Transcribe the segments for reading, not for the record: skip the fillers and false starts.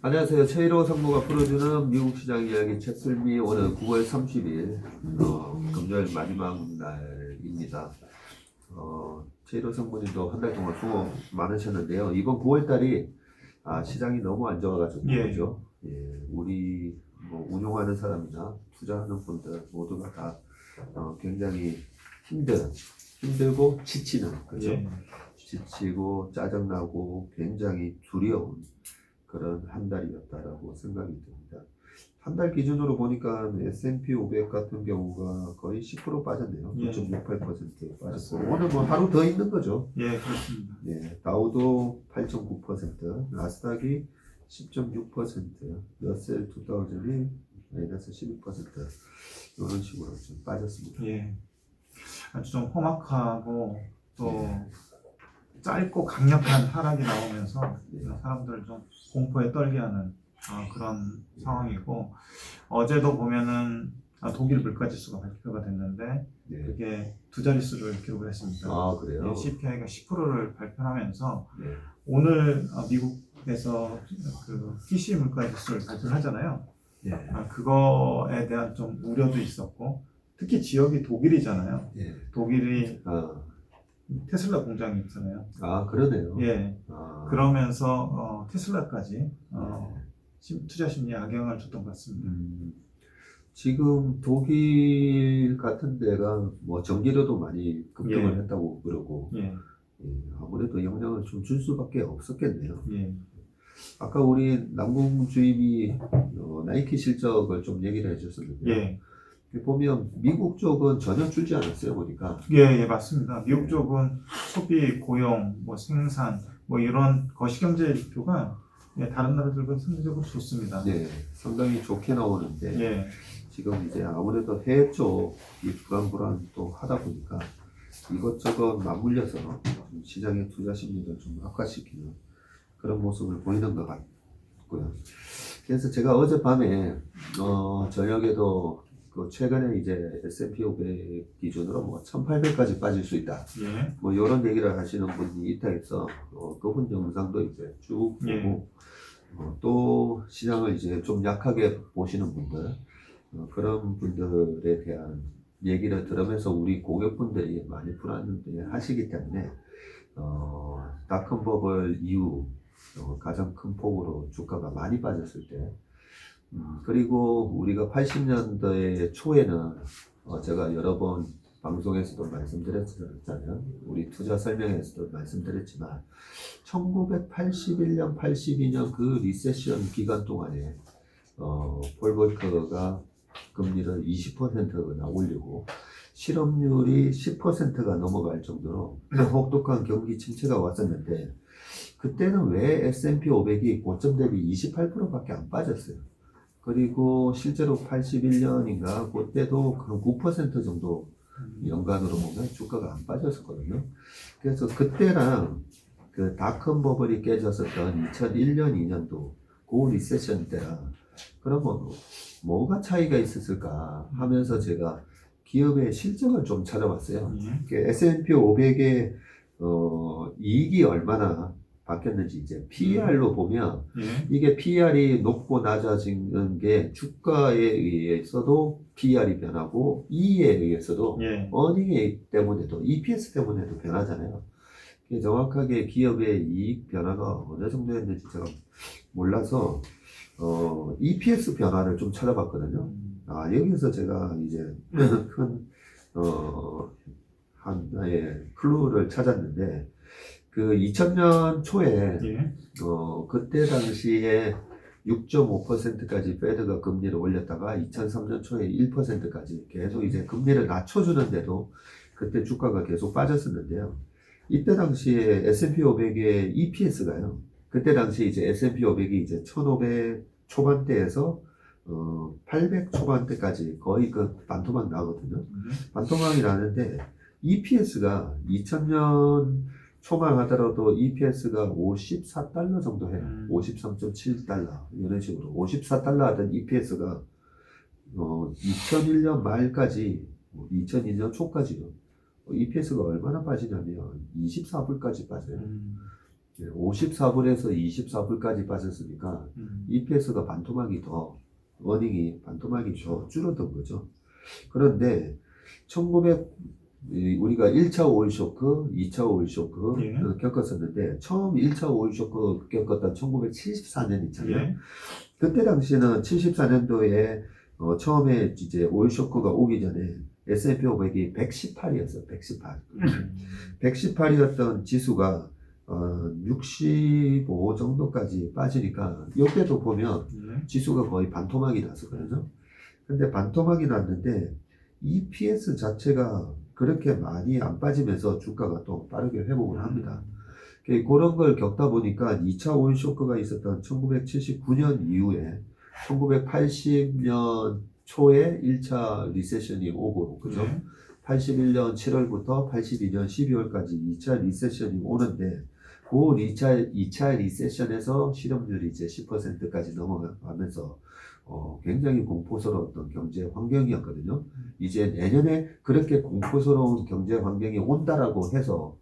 안녕하세요. 최일호 상무가 풀어주는 미국 시장 이야기 책플미 오늘 9월 30일 금요일 마지막 날입니다. 최일호 상무님도 한 달 동안 수고 많으셨는데요. 이번 9월 달이 시장이 너무 안 좋아가지고 그죠? 예, 우리 운용하는 사람이나 투자하는 분들 모두가 다 굉장히 힘들고 지치는 그죠? 지치고 짜증나고 굉장히 두려운 그런 한 달이었다라고 생각이 듭니다. 한 달 기준으로 보니까 S&P 500 같은 경우가 거의 10% 빠졌네요. 9.68% 빠졌고 오늘 뭐 하루 더 있는 거죠. 예, 그렇습니다. 예, 다우도 8.9%, 나스닥이 10.6%, 러셀 2000이 마이너스 12% 이런 식으로 좀 빠졌습니다. 예, 아주 좀 험악하고 또 짧고 강력한 하락이 나오면서 사람들을 좀 공포에 떨게 하는 그런 상황이고, 어제도 보면은 독일 물가지수가 발표가 됐는데 그게 두 자릿수를 기록을 했습니다. 그래요? CPI가 10%를 발표하면서 네. 오늘 미국에서 그 PCE 물가지수를 발표를 하잖아요. 그거에 대한 좀 우려도 있었고, 특히 지역이 독일이잖아요. 독일이 테슬라 공장이 있잖아요. 그러네요. 예. 그러면서 테슬라까지 투자 심리에 악영향을 줬던 것 같습니다. 지금 독일 같은 데가 뭐 전기료도 많이 급등을 했다고 그러고 아무래도 영향을 좀 줄 수밖에 없었겠네요. 아까 우리 남궁 주임이 나이키 실적을 좀 얘기를 해줬었는데 보면 미국 쪽은 전혀 줄지 않았어요, 보니까. 예, 맞습니다. 미국 쪽은 소비, 고용, 뭐 생산, 뭐 이런 거시경제 지표가 다른 나라들과 상대적으로 좋습니다. 네, 상당히 좋게 나오는데 지금 이제 아무래도 해외 쪽이 불안 또 하다 보니까 이것저것 맞물려서 좀 시장의 투자 심리를 좀 악화시키는 그런 모습을 보이는 것 같고요. 그래서 제가 어젯밤에 저녁에도 최근에 이제 S&P 500 기준으로 뭐 1800까지 빠질 수 있다. 뭐 이런 얘기를 하시는 분이 있다 해서 그분 영상도 이제 쭉 보고 또 시장을 이제 좀 약하게 보시는 분들 그런 분들에 대한 얘기를 들으면서 우리 고객분들이 많이 불안해 하시기 때문에 닷컴 버블 이후 가장 큰 폭으로 주가가 많이 빠졌을 때 그리고 우리가 80년대 초에는 제가 여러 번 방송에서도 말씀드렸잖아요. 우리 투자 설명에서도 말씀드렸지만 1981년, 82년 그 리세션 기간 동안에 폴 볼커가 금리를 20%나 올리고 실업률이 10%가 넘어갈 정도로 혹독한 경기 침체가 왔었는데 그때는 왜 S&P 500이 고점 대비 28%밖에 안 빠졌어요. 그리고 실제로 81년인가 그때도 한 9% 정도 연간으로 보면 주가가 안 빠졌었거든요. 그래서 그때랑 그 닷컴 버블이 깨졌었던 2001년, 2년도 그 리세션 때랑 그러면 뭐가 차이가 있었을까 하면서 제가 기업의 실적을 좀 찾아봤어요. S&P 500의 이익이 얼마나 바뀌었는지 이제 PER로 보면 이게 PER이 높고 낮아지는 게 주가에 의해서도 PER이 변하고 E에 의해서도 어닝 때문에도 EPS 때문에도 변하잖아요. 정확하게 기업의 이익 변화가 어느 정도였는지 제가 몰라서 EPS 변화를 좀 찾아봤거든요. 여기서 제가 이제 큰 하나의 클루를 찾았는데 그 2000년 초에 그때 당시에 6.5%까지 페드가 금리를 올렸다가 2003년 초에 1%까지 계속 이제 금리를 낮춰주는데도 그때 주가가 계속 빠졌었는데요. 이때 당시에 S&P 500의 EPS가요. 그때 당시 이제 S&P 500이 이제 1500 초반대에서 800 초반대까지 거의 그 반토막 나거든요. 반토막이 나는데 EPS가 2000년 초반 하더라도 EPS가 54달러 정도 해요. 53.7달러 이런 식으로 54달러 하던 EPS가 2001년 말까지 2002년 초까지요. EPS가 얼마나 빠지냐면 24불까지 빠져요. 54불에서 24불까지 빠졌으니까 EPS가 반토막이 더 어닝이 반토막이 줄어든 거죠. 그런데 1900 우리가 1차 오일 쇼크, 2차 오일 쇼크 예. 겪었었는데 처음 1차 오일 쇼크 겪었던 1974년 있잖아요. 예. 그때 당시에는 74년도에 처음에 이제 오일 쇼크가 오기 전에 S&P 500이 118이었어요. 118. 118이었던 지수가 65 정도까지 빠지니까 이때도 보면 예. 지수가 거의 반토막이 났었거든요. 근데 반토막이 났는데 EPS 자체가 그렇게 많이 안 빠지면서 주가가 또 빠르게 회복을 합니다. 그런 걸 겪다 보니까 2차 오일 쇼크가 있었던 1979년 이후에 1980년 초에 1차 리세션이 오고, 그죠? 네. 81년 7월부터 82년 12월까지 2차 리세션이 오는데, 그 2차 리세션에서 실업률이 이제 10%까지 넘어가면서 굉장히 공포스러웠던 경제 환경이었거든요. 이제 내년에 그렇게 공포스러운 경제 환경이 온다라고 해서,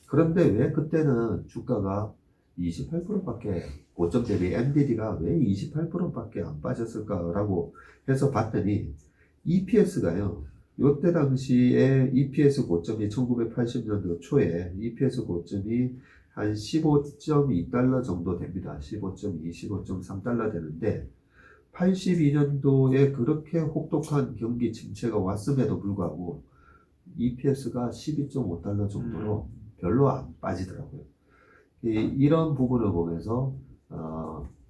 그런데 왜 그때는 주가가 28%밖에 고점 대비 MDD가 왜 28%밖에 안 빠졌을까라고 해서 봤더니 EPS가요. 이때 당시에 EPS 고점이 1980년도 초에 EPS 고점이 한 15.2달러 정도 됩니다. 15.2, 15.3달러 되는데 82년도에 그렇게 혹독한 경기 침체가 왔음에도 불구하고 EPS가 12.5달러 정도로 별로 안 빠지더라고요. 이런 부분을 보면서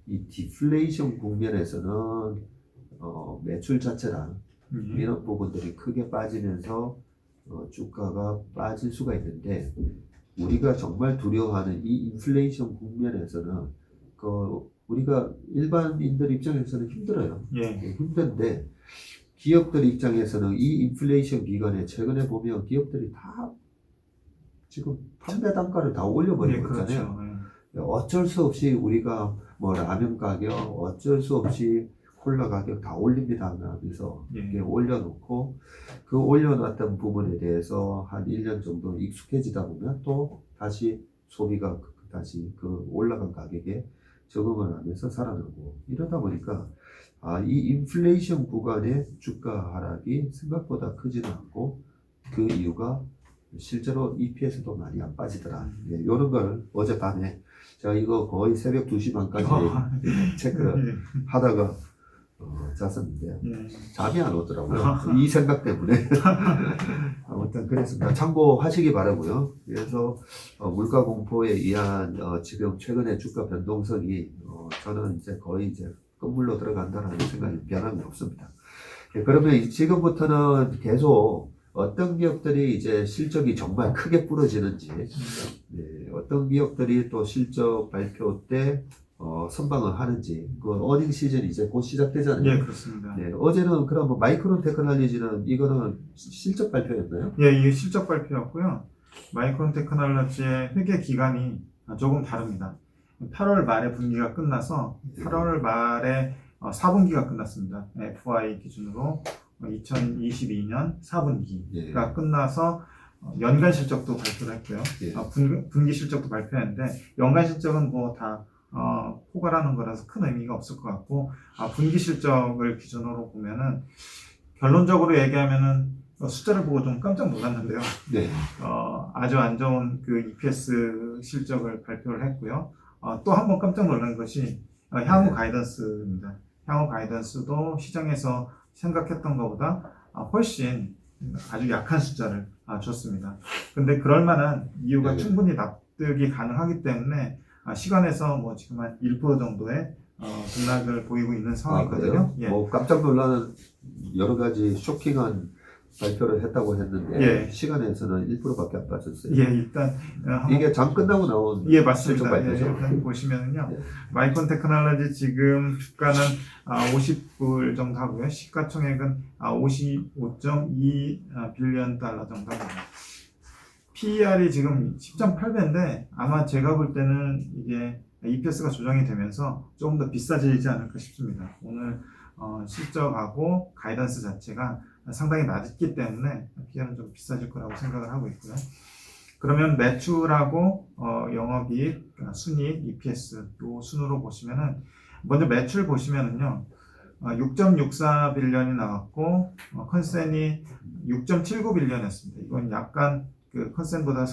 이 디플레이션 국면에서는 매출 자체랑 이런 부분들이 크게 빠지면서 주가가 빠질 수가 있는데 우리가 정말 두려워하는 이 인플레이션 국면에서는 우리가 일반인들 입장에서는 힘들어요. 예. 힘든데 기업들 입장에서는 이 인플레이션 기간에 최근에 보면 기업들이 다 지금 판매 단가를 다 올려버리고 예, 그렇죠. 있잖아요. 어쩔 수 없이 우리가 뭐 라면 가격, 어쩔 수 없이 콜라 가격 다 올립니다 하면서 이렇게 올려놓고 그 올려놨던 부분에 대해서 한 1년 정도 익숙해지다 보면 또 다시 소비가 다시 그 올라간 가격에 적응을 하면서 살아나고 이러다 보니까 이 인플레이션 구간의 주가 하락이 생각보다 크지는 않고 그 이유가 실제로 EPS도 많이 안 빠지더라. 이런 걸 어젯밤에 제가 이거 거의 새벽 2시 반까지 체크를 하다가 잤었는데 잠이 안 오더라고요. 이 생각 때문에. 아무튼 그랬습니다. 참고하시기 바라고요. 그래서 물가 공포에 의한 지금 최근의 주가 변동성이 저는 이제 거의 이제 끝물로 들어간다라는 생각이 변함이 없습니다. 그러면 지금부터는 계속 어떤 기업들이 이제 실적이 정말 크게 부러지는지, 어떤 기업들이 또 실적 발표 때 선방을 하는지, 그 어닝 시즌이 이제 곧 시작되잖아요. 예, 그렇습니다. 어제는 그럼 마이크론 테크놀로지는 이거는 실적 발표였나요? 예, 이게 실적 발표였고요. 마이크론 테크놀로지의 회계 기간이 조금 다릅니다. 8월 말에 분기가 끝나서 8월 말에 4분기가 끝났습니다. FY 기준으로 2022년 4분기가 끝나서 연간 실적도 발표를 했고요. 분기 실적도 발표했는데 연간 실적은 뭐 다 포괄하는 거라서 큰 의미가 없을 것 같고 분기 실적을 기준으로 보면은 결론적으로 얘기하면은 숫자를 보고 좀 깜짝 놀랐는데요. 아주 안 좋은 그 EPS 실적을 발표를 했고요. 또 한 번 깜짝 놀란 것이 향후 가이던스입니다. 향후 가이던스도 시장에서 생각했던 것보다 훨씬 아주 약한 숫자를 줬습니다. 근데 그럴 만한 이유가 충분히 납득이 가능하기 때문에 시간에서 뭐 지금 한 1% 정도의 등락을 보이고 있는 상황이거든요. 뭐 깜짝 놀라는 여러 가지 쇼킹한 발표를 했다고 했는데 시간에서는 1%밖에 안 빠졌어요. 일단 이게 장 끝나고 나온 맞습니다. 실적 발표죠. 일단 보시면은요, 마이크론 테크놀로지 지금 주가는 50불 정도 하고요, 시가총액은 55.2 빌리언 달러 정도 합니다. PER이 지금 10.8배인데 아마 제가 볼 때는 이게 EPS가 조정이 되면서 조금 더 비싸지지 않을까 싶습니다. 오늘 실적하고 가이던스 자체가 상당히 낮기 때문에 PER은 좀 비싸질 거라고 생각을 하고 있고요. 그러면 매출하고 영업이익, 순이익, EPS 요 순으로 보시면은 먼저 매출 보시면은요. 6.64빌리언이 나왔고 컨센이 6.79빌리언이었습니다. 이건 약간 그 컨센보다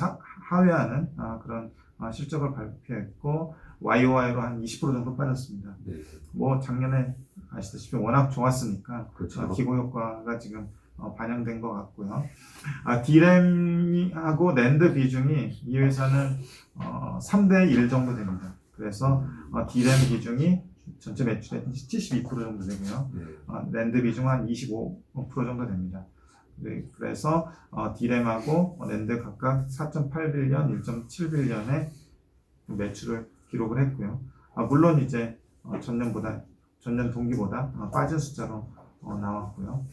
하회하는 그런 실적을 발표했고 YOY로 한 20% 정도 빠졌습니다. 네. 뭐 작년에 아시다시피 워낙 좋았으니까 그렇죠. 기고 효과가 지금 반영된 것 같고요. D램하고 낸드 비중이 이 회사는 3대 1 정도 됩니다. 그래서 D램 비중이 전체 매출의 72% 정도 되고요. 낸드 비중 한 25% 정도 됩니다. 네, 그래서 D램하고 낸드 각각 4.8빌리언, 1.7빌리언의 매출을 기록을 했고요. 물론 이제 전년 동기보다 빠진 숫자로 나왔고요.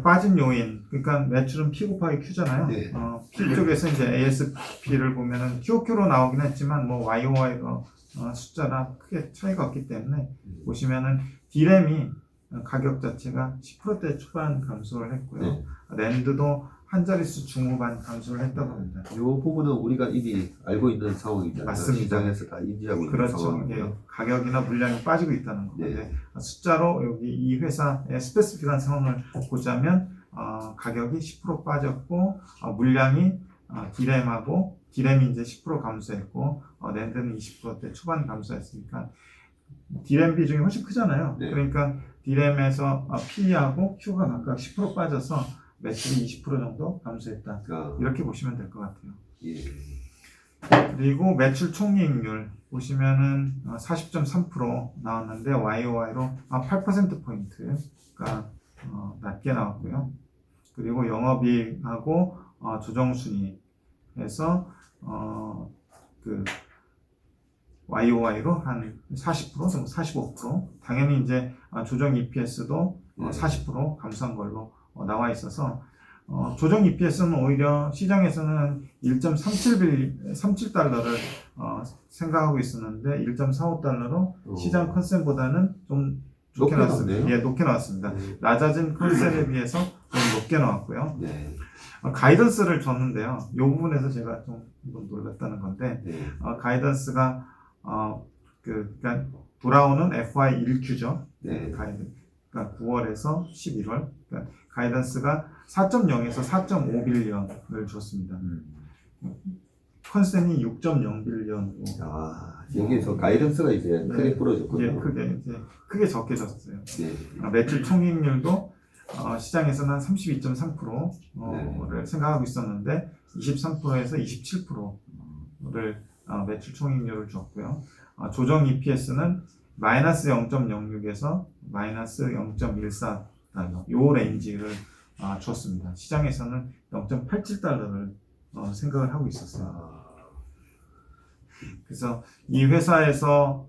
빠진 요인, 그러니까 매출은 P 곱하기 Q잖아요. 네. P 쪽에서 이제 ASP를 보면은 QOQ로 나오긴 했지만 뭐 YOY로 숫자랑 크게 차이가 없기 때문에 보시면은 D램이 가격 자체가 10%대 초반 감소를 했고요. 네. 낸드도 한 자릿수 중후반 감소를 했다고 합니다. 이 부분은 우리가 이미 알고 있는 상황이잖아요. 맞습니다. 시장에서 다 인지하고 있는 그렇죠. 상황이고요. 예, 가격이나 물량이 빠지고 있다는 건데 네. 숫자로 여기 이 회사의 스페시픽한 상황을 보자면 가격이 10% 빠졌고 물량이 D램이 이제 10% 감소했고 낸드는 20%대 초반 감소했으니까 D램 비중이 훨씬 크잖아요. 네. 그러니까 D램에서 P하고 Q가 각각 10% 빠져서 매출이 20% 정도 감소했다. 이렇게 보시면 될 것 같아요. 예. 그리고 매출 총이익률 보시면은 40.3% 나왔는데 YOY로 8%포인트가 낮게 나왔고요. 그리고 영업이익하고 조정순이익에서 그 YOY로 한 40% 정도, 45%. 당연히 이제 조정 EPS도 40% 감소한 걸로 나와 있어서 조정 EPS는 오히려 시장에서는 1.37달러를 생각하고 있었는데 1.45달러로 시장 컨센보다는 좀 좋게 나왔습니다. 예, 높게 나왔습니다. 낮아진 컨센에 비해서 좀 높게 나왔고요. 네. 가이던스를 줬는데요. 이 부분에서 제가 좀 놀랐다는 건데 가이던스가 그러니까 돌아오는 FY 1Q죠. 네. 그러니까 9월에서 11월. 그러니까 가이던스가 4.0에서 4.5빌리언을 줬습니다. 컨센이 6.0빌리언으로. 여기서 가이던스가 이제 크게 부러졌군요. 예, 크게 적게 줬어요. 네. 매출 총이익률도 시장에서는 한 32.3%를 생각하고 있었는데 23%에서 27%를 매출 총이익률을 줬고요. 조정 EPS는 마이너스 0.06에서 마이너스 0.14달러 요 레인지를 줬습니다. 시장에서는 0.87달러를 생각을 하고 있었어요. 그래서 이 회사에서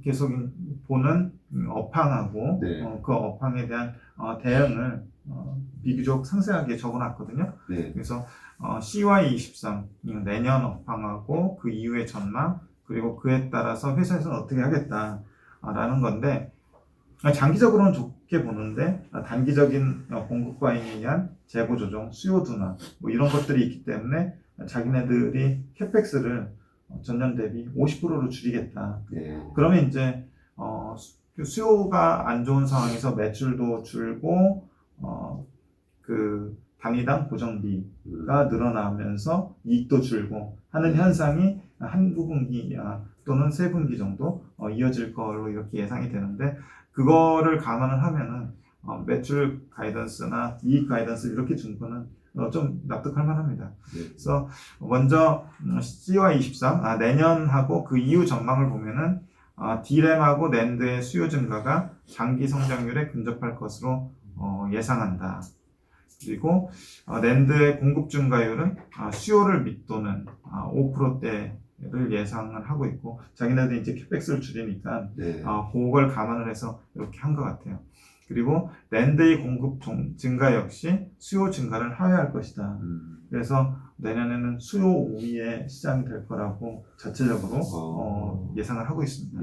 계속 보는 업황하고 그 업황에 대한 대응을 비교적 상세하게 적어놨거든요. 그래서 CY23 내년 업황하고 그 이후의 전망 그리고 그에 따라서 회사에서는 어떻게 하겠다라는 건데 장기적으로는 좋게 보는데 단기적인 공급 과잉에 의한 재고 조정, 수요 둔화 뭐 이런 것들이 있기 때문에 자기네들이 캐펙스를 전년 대비 50%로 줄이겠다. 그러면 이제 수요가 안 좋은 상황에서 매출도 줄고 그 단위당 고정비가 늘어나면서 이익도 줄고 하는 현상이 한 분기 또는 세 분기 정도 이어질 걸로 이렇게 예상이 되는데 그거를 감안을 하면은 매출 가이던스나 이익 가이던스 이렇게 준 거는 좀 납득할 만합니다. 그래서 먼저 CY23 내년하고 그 이후 전망을 보면은 D램하고 낸드의 수요 증가가 장기 성장률에 근접할 것으로 예상한다. 그리고 낸드의 공급 증가율은 수요를 밑도는 5%대를 예상을 하고 있고 자기네들이 이제 캐펙스를 줄이니까 그걸 감안을 해서 이렇게 한 것 같아요. 그리고 낸드의 공급 증가 역시 수요 증가를 하회할 것이다. 그래서 내년에는 수요 우위의 시장이 될 거라고 자체적으로 예상을 하고 있습니다.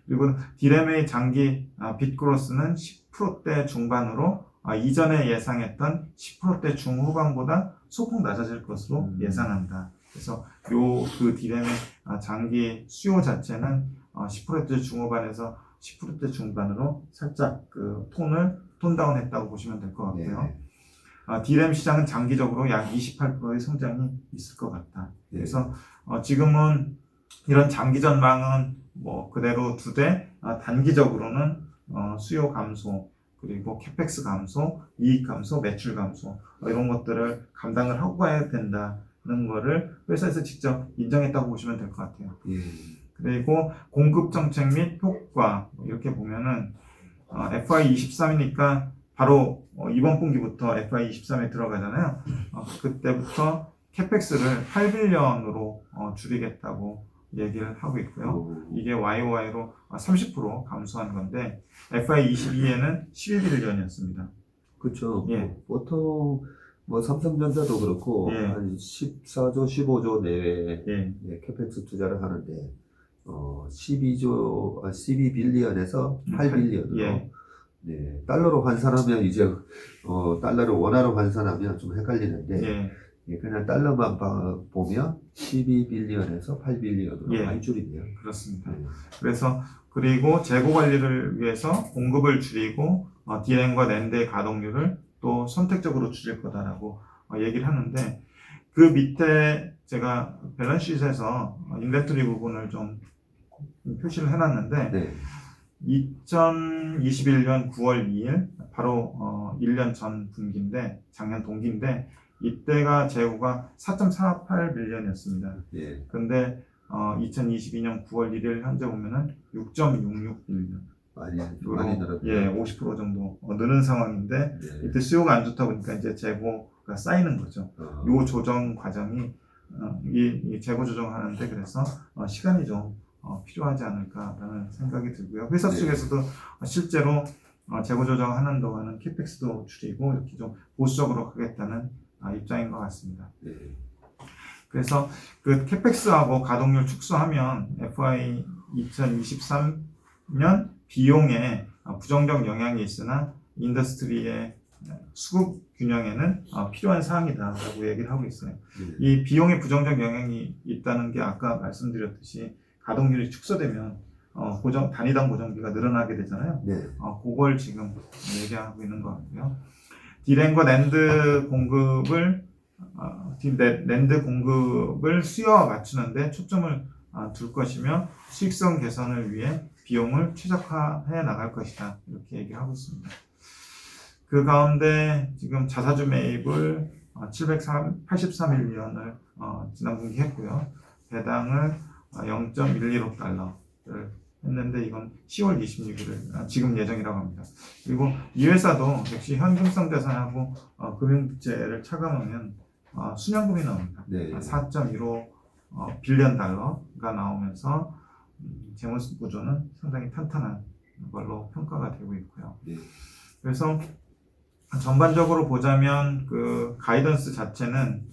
그리고 D램의 장기 빗그로스는 10%대 중반으로 이전에 예상했던 10%대 중후반보다 소폭 낮아질 것으로 예상한다. 그래서 그 디램의 장기 수요 자체는 10%대 중후반에서 10%대 중반으로 살짝 그 톤다운 했다고 보시면 될 것 같고요. 디램 시장은 장기적으로 약 28%의 성장이 있을 것 같다. 그래서 지금은 이런 장기 전망은 뭐 그대로 두되 단기적으로는 수요 감소, 그리고 캐펙스 감소, 이익 감소, 매출 감소 이런 것들을 감당을 하고 가야 된다는 거를 회사에서 직접 인정했다고 보시면 될 것 같아요. 그리고 공급 정책 및 효과 이렇게 보면은 FY23이니까 바로 이번 분기부터 FY23에 들어가잖아요. 그때부터 캐펙스를 8빌리언으로 줄이겠다고 얘기를 하고 있고요. 이게 YOY로 30% 감소한 건데 FY22에는 11빌리언이었습니다. 그렇죠. 보통 뭐 삼성전자도 그렇고 한 14조, 15조 내외 캐펙스 투자를 하는데 12빌리언에서 8빌리언으로 달러로 환산하면 이제 달러를 원화로 환산하면 좀 헷갈리는데 그냥 달러만 보면 12빌리언에서 8빌리언으로 많이 줄이네요. 그렇습니다. 그래서 그리고 재고 관리를 위해서 공급을 줄이고 디램과 낸드의 가동률을 또 선택적으로 줄일 거다라고 얘기를 하는데 그 밑에 제가 밸런스시트에서 인벤토리 부분을 좀 표시를 해놨는데 2021년 9월 2일 바로 1년 전 분기인데 작년 동기인데 이때가 재고가 4.48빌리언이었습니다. 근데 2022년 9월 1일 현재 보면은 6.66빌리언. 많이 늘었네요. 50% 정도 느는 상황인데 이때 수요가 안 좋다 보니까 이제 재고가 쌓이는 거죠. 요 조정 과정이 이 재고 조정하는데 그래서 시간이 좀 필요하지 않을까라는 생각이 들고요. 회사 측에서도 실제로 재고 조정하는 동안은 캐펙스도 줄이고 이렇게 좀 보수적으로 가겠다는 입장인 것 같습니다. 그래서 그 캐펙스하고 가동률 축소하면 FY 2023년 비용에 부정적 영향이 있으나 인더스트리의 수급 균형에는 필요한 사항이다라고 얘기를 하고 있어요. 이 비용에 부정적 영향이 있다는 게 아까 말씀드렸듯이 가동률이 축소되면 단위당 고정비가 늘어나게 되잖아요. 그걸 지금 얘기하고 있는 것 같고요. 디램과 낸드 공급을 수요와 맞추는데 초점을 둘 것이며 수익성 개선을 위해 비용을 최적화해 나갈 것이다. 이렇게 얘기하고 있습니다. 그 가운데 지금 자사주 매입을 783밀리언을 지난 분기 했고요. 배당을 0.115달러를 했는데 이건 10월 26일을 지금 예정이라고 합니다. 그리고 이 회사도 역시 현금성 자산하고 금융부채를 차감하면 순연금이 나옵니다. 4.15 빌리언 달러가 나오면서 재무 구조는 상당히 탄탄한 걸로 평가가 되고 있고요. 그래서 전반적으로 보자면 그 가이던스 자체는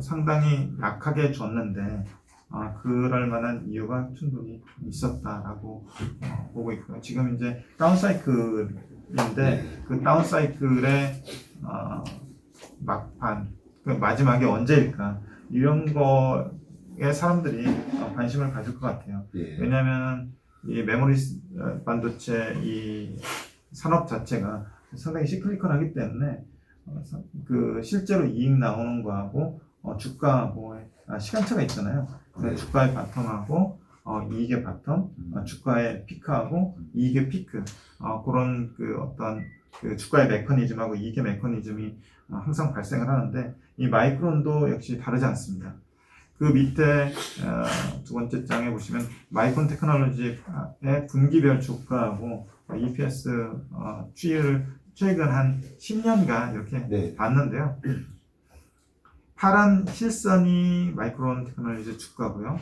상당히 약하게 줬는데 그럴 만한 이유가 충분히 있었다라고 보고 있고요. 지금 이제 다운사이클인데 그 다운사이클의 막판, 그 마지막에 언제일까 이런 거에 사람들이 관심을 가질 것 같아요. 왜냐하면 이 메모리 반도체 이 산업 자체가 상당히 시클리컬하기 때문에 그 실제로 이익 나오는 거하고 주가하고 시간차가 있잖아요. 주가의 바텀하고 이익의 바텀, 주가의 피크하고 이익의 피크 그런 그 어떤 그 주가의 메커니즘하고 이익의 메커니즘이 항상 발생을 하는데 이 마이크론도 역시 다르지 않습니다. 그 밑에 두 번째 장에 보시면 마이크론 테크놀로지의 분기별 주가하고 EPS 추이를 최근 한 10년간 이렇게 봤는데요. 파란 실선이 마이크론 테크놀로지 주가고요.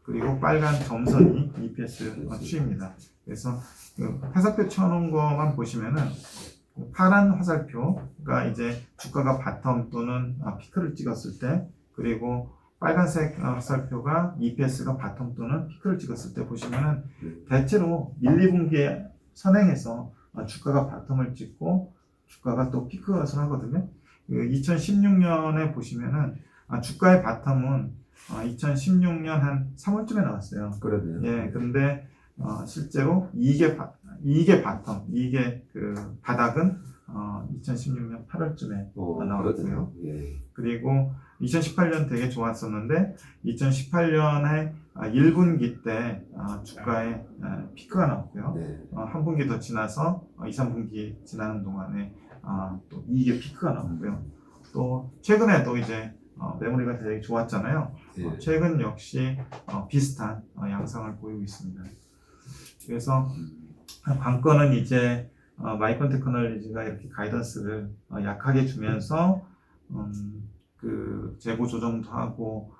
그리고 빨간 점선이 EPS 추이입니다. 그래서 그 화살표 쳐놓은 것만 보시면은 파란 화살표가 이제 주가가 바텀 또는 피크를 찍었을 때, 그리고 빨간색 화살표가 EPS가 바텀 또는 피크를 찍었을 때 보시면은 대체로 1, 2분기에 선행해서 주가가 바텀을 찍고 주가가 또 피크아웃을 하거든요. 2016년에 보시면은 주가의 바텀은 2016년 한 3월쯤에 나왔어요. 그러네요. 예, 근데 실제로 이게 바텀, 이게 그 바닥은 2016년 8월쯤에 나왔어요. 그러네요. 예. 그리고 2018년 되게 좋았었는데 2018년에 1분기 때 주가에 피크가 나왔고요. 네. 한 분기 더 지나서 2, 3분기 지나는 동안에 또 이게 피크가 나왔고요. 또 최근에 또 이제 메모리가 되게 좋았잖아요. 예. 최근 역시 비슷한 양상을 보이고 있습니다. 그래서 관건은 이제 마이크론 테크놀로지가 이렇게 가이던스를 약하게 주면서 그 재고 조정도 하고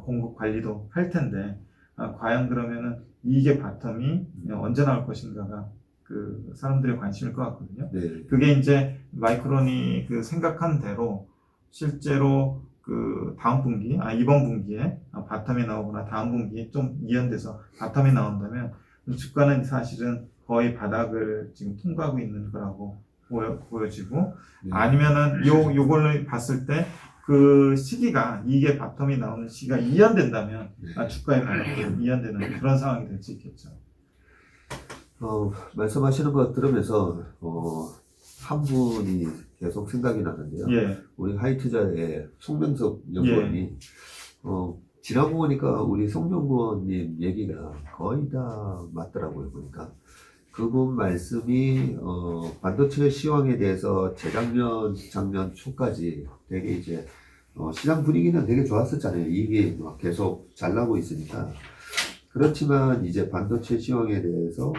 공급 관리도 할 텐데 과연 그러면은 이게 바텀이 언제 나올 것인가가 그 사람들의 관심일 것 같거든요. 네. 그게 이제 마이크론이 그 생각한 대로 실제로 그 다음 분기, 이번 분기에 바텀이 나오거나 다음 분기에 좀 이연돼서 바텀이 나온다면 주가는 사실은 거의 바닥을 지금 통과하고 있는 거라고 보여지고 네. 아니면은 요걸로 봤을 때 그 시기가 이게 바텀이 나오는 시기가 이연된다면 주가의 바닥도 이연되는 그런 상황이 될 수 있겠죠. 말씀하시는 거 들으면서 한 분이 계속 생각이 나는데요. 예. 우리 하이투자의 송명섭 연구원이 지나고 보니까 우리 송연구원님 얘기가 거의 다 맞더라고요. 보니까 그분 말씀이 반도체 시황에 대해서 재작년 작년 초까지 되게 이제 시장 분위기는 되게 좋았었잖아요. 이게 막 계속 잘 나고 있으니까. 그렇지만 이제 반도체 시황에 대해서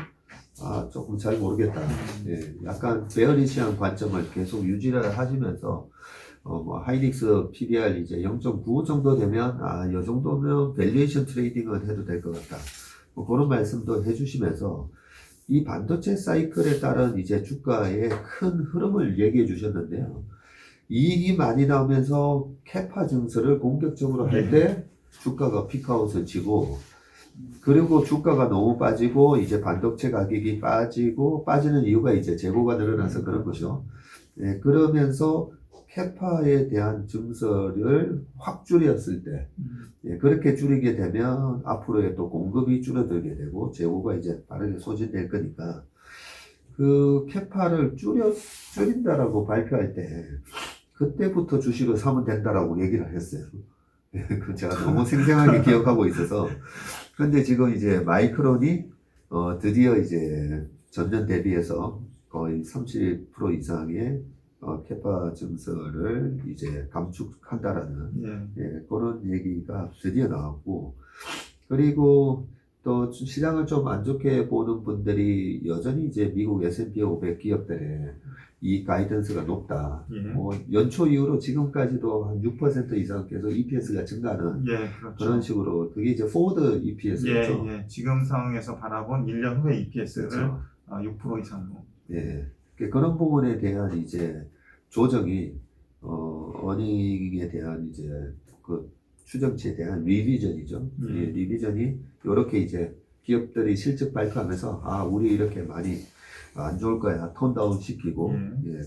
조금 잘 모르겠다. 예, 약간 베어리시한 관점을 계속 유지를 하시면서 뭐 하이닉스 PBR 이제 0.95 정도 되면 이 정도면 밸류에이션 트레이딩은 해도 될 것 같다. 뭐 그런 말씀도 해주시면서 이 반도체 사이클에 따른 이제 주가의 큰 흐름을 얘기해 주셨는데요. 이익이 많이 나오면서 캐파 증설을 공격적으로 할 때 주가가 피크아웃을 치고 그리고 주가가 너무 빠지고 이제 반도체 가격이 빠지고 빠지는 이유가 이제 재고가 늘어나서 그런 거죠. 네, 그러면서 캐파에 대한 증설을 확 줄였을 때 그렇게 줄이게 되면 앞으로의 또 공급이 줄어들게 되고 재고가 이제 빠르게 소진될 거니까 그 캐파를 줄인다라고 발표할 때 그때부터 주식을 사면 된다라고 얘기를 했어요. 그 제가 너무 생생하게 기억하고 있어서. 근데 지금 이제 마이크론이 드디어 이제 전년 대비해서 거의 30% 이상의 캐파 증설을 이제 감축한다라는 그런 얘기가 드디어 나왔고, 그리고 또 시장을 좀 안 좋게 보는 분들이 여전히 이제 미국 S&P 500 기업들의 이 가이던스가 높다. 연초 이후로 지금까지도 한 6% 이상 계속 EPS가 증가하는 그렇죠. 그런 식으로 그게 이제 포워드 EPS였죠. 지금 상황에서 바라본 1년 후의 EPS를 그렇죠. 6% 이상으로. 그런 부분에 대한 이제 조정이 어닝에 대한 이제 그 추정치에 대한 리비전이죠. 리비전이 이렇게 이제 기업들이 실적 발표하면서 우리 이렇게 많이 안 좋을 거야 톤다운 시키고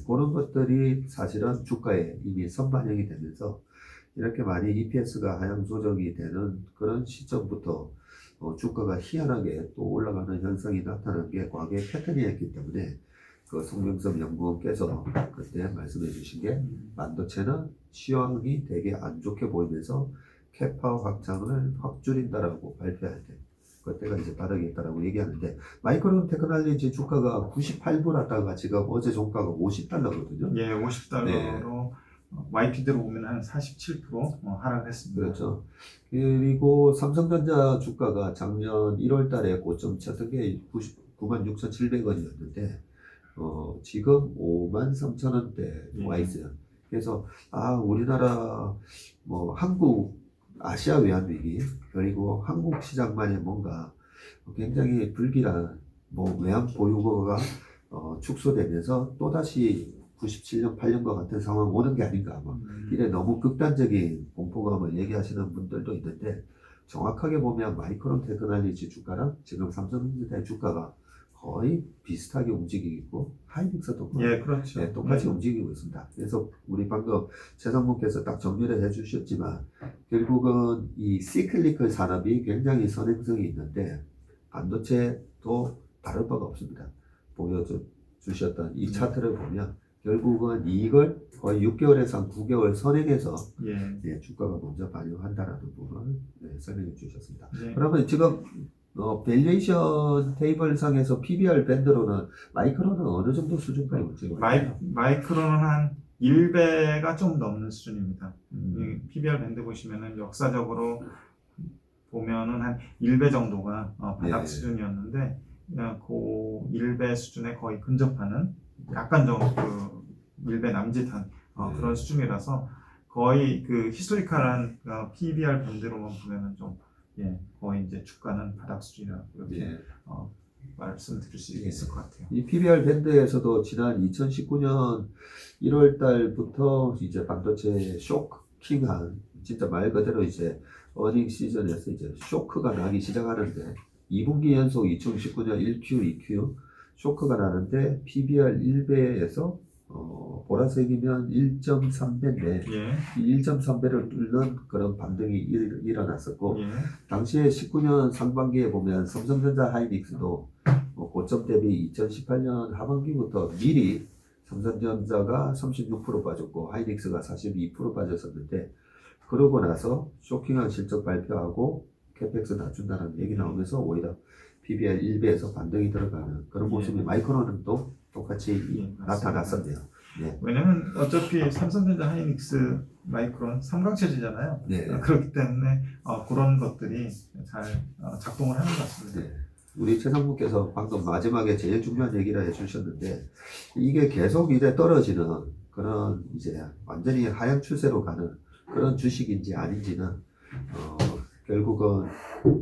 그런 것들이 사실은 주가에 이미 선반영이 되면서 이렇게 많이 EPS가 하향 조정이 되는 그런 시점부터 주가가 희한하게 또 올라가는 현상이 나타난 게 과거의 패턴이었기 때문에 그 송명섭 연구원께서 그때 말씀해 주신 게 반도체는 시황이 되게 안 좋게 보이면서 캐파 확장을 확 줄인다라고 발표할 때 그때가 이제 바닥에 있다라고 얘기하는데 마이크론 테크놀로지 주가가 98불 왔다가 지금 어제 종가가 $50거든요. 50달러로 YTD로 보면 한 47% 하락했습니다. 그렇죠. 그리고 삼성전자 주가가 작년 1월 달에 고점 쳤던 게 96,700원이었는데 지금 53,000원대 와 있어요. 그래서 우리나라 뭐 한국 아시아 외환위기 그리고 한국 시장만의 뭔가 굉장히 불길한 외환 보유고가 축소되면서 또다시 97년, 8년과 같은 상황 오는 게 아닌가 이래 너무 극단적인 공포감을 얘기하시는 분들도 있는데 정확하게 보면 마이크론 테크놀로지 주가랑 지금 삼성전자의 주가가 거의 비슷하게 움직이고 하이닉스도 거의 예, 그렇죠. 네, 똑같이 네. 움직이고 있습니다. 그래서 우리 방금 최상무께서 딱 정리를 해주셨지만 결국은 이 시클리컬 산업이 굉장히 선행성이 있는데 반도체도 다를 바가 없습니다. 보여주셨던 이 차트를 보면 결국은 이걸 거의 6개월에서 한 9개월 선행해서 예. 네, 주가가 먼저 반영한다라는 부분을 네, 설명해 주셨습니다. 예. 그러면 지금 밸류에이션 테이블 상에서 PBR 밴드로는 마이크론은 어느 정도 수준까지 올지 마이크론은 한 1배가 좀 넘는 수준입니다. 음. 이 PBR 밴드 보시면은 역사적으로 보면은 한 1배 정도가 바닥 네. 수준이었는데 그 1배 수준에 거의 근접하는 약간 좀 그 1배 남짓한 네. 그런 수준이라서 거의 그 히스토리컬한 PBR 밴드로만 보면은 좀 거의 이제 주가는 바닥 수준이라고 이렇게 네. 말씀드릴 수 네. 있을 것 같아요. 이 PBR 밴드에서도 지난 2019년 1월 달부터 이제 반도체 쇼킹한 진짜 말 그대로 이제 어닝 시즌에서 이제 쇼크가 나기 시작하는데 2분기 연속 2019년 1Q, 2Q 쇼크가 나는데 PBR 1배에서 보라색이면 1.3배인데 예. 이 1.3배를 뚫는 그런 반등이 일어났었고 예. 당시에 19년 상반기에 보면 삼성전자 하이닉스도 고점 대비 2018년 하반기부터 미리 삼성전자가 36% 빠졌고 하이닉스가 42% 빠졌었는데 그러고 나서 쇼킹한 실적 발표하고 캐펙스 낮춘다는 얘기 나오면서 오히려 PBR 1배에서 반등이 들어가는 그런 모습이 마이크론은 또 똑같이 나타났었네요. 네. 왜냐면 어차피 삼성전자 하이닉스 마이크론 삼각체제잖아요. 네. 그렇기 때문에 그런 것들이 잘 작동을 하는 것 같습니다. 네. 우리 최상무께서 방금 마지막에 제일 중요한 얘기를 해주셨는데 이게 계속 이제 떨어지는 그런 이제 완전히 하향 추세로 가는 그런 주식인지 아닌지는 결국은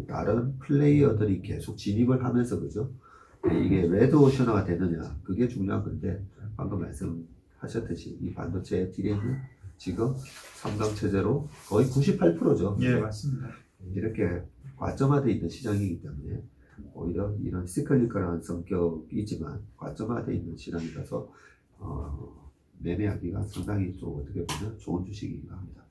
다른 플레이어들이 계속 진입을 하면서 그죠? 이게 레드오션화가 되느냐 그게 중요한 건데 방금 말씀하셨듯이 이 반도체 디램은 지금 3강 체제로 거의 98%죠. 예, 맞습니다. 이렇게 과점화되어 있는 시장이기 때문에 오히려 이런 시클리컬한 성격이지만 과점화되어 있는 시장이라서 매매하기가 상당히 좀 어떻게 보면 좋은 주식이기도 합니다.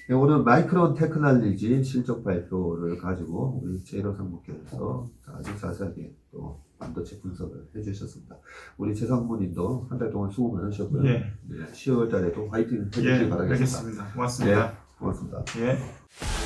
네, 오늘 마이크론 테크놀로지 실적 발표를 가지고 우리 제이로 상무께서 아주 자세하게 또 반도체 분석을 해주셨습니다. 우리 최상무님도 한 달 동안 수고 많으셨고요. 예. 네, 10월 달에도 화이팅 해주시기 바라겠습니다. 알겠습니다. 고맙습니다. 네, 고맙습니다. 예.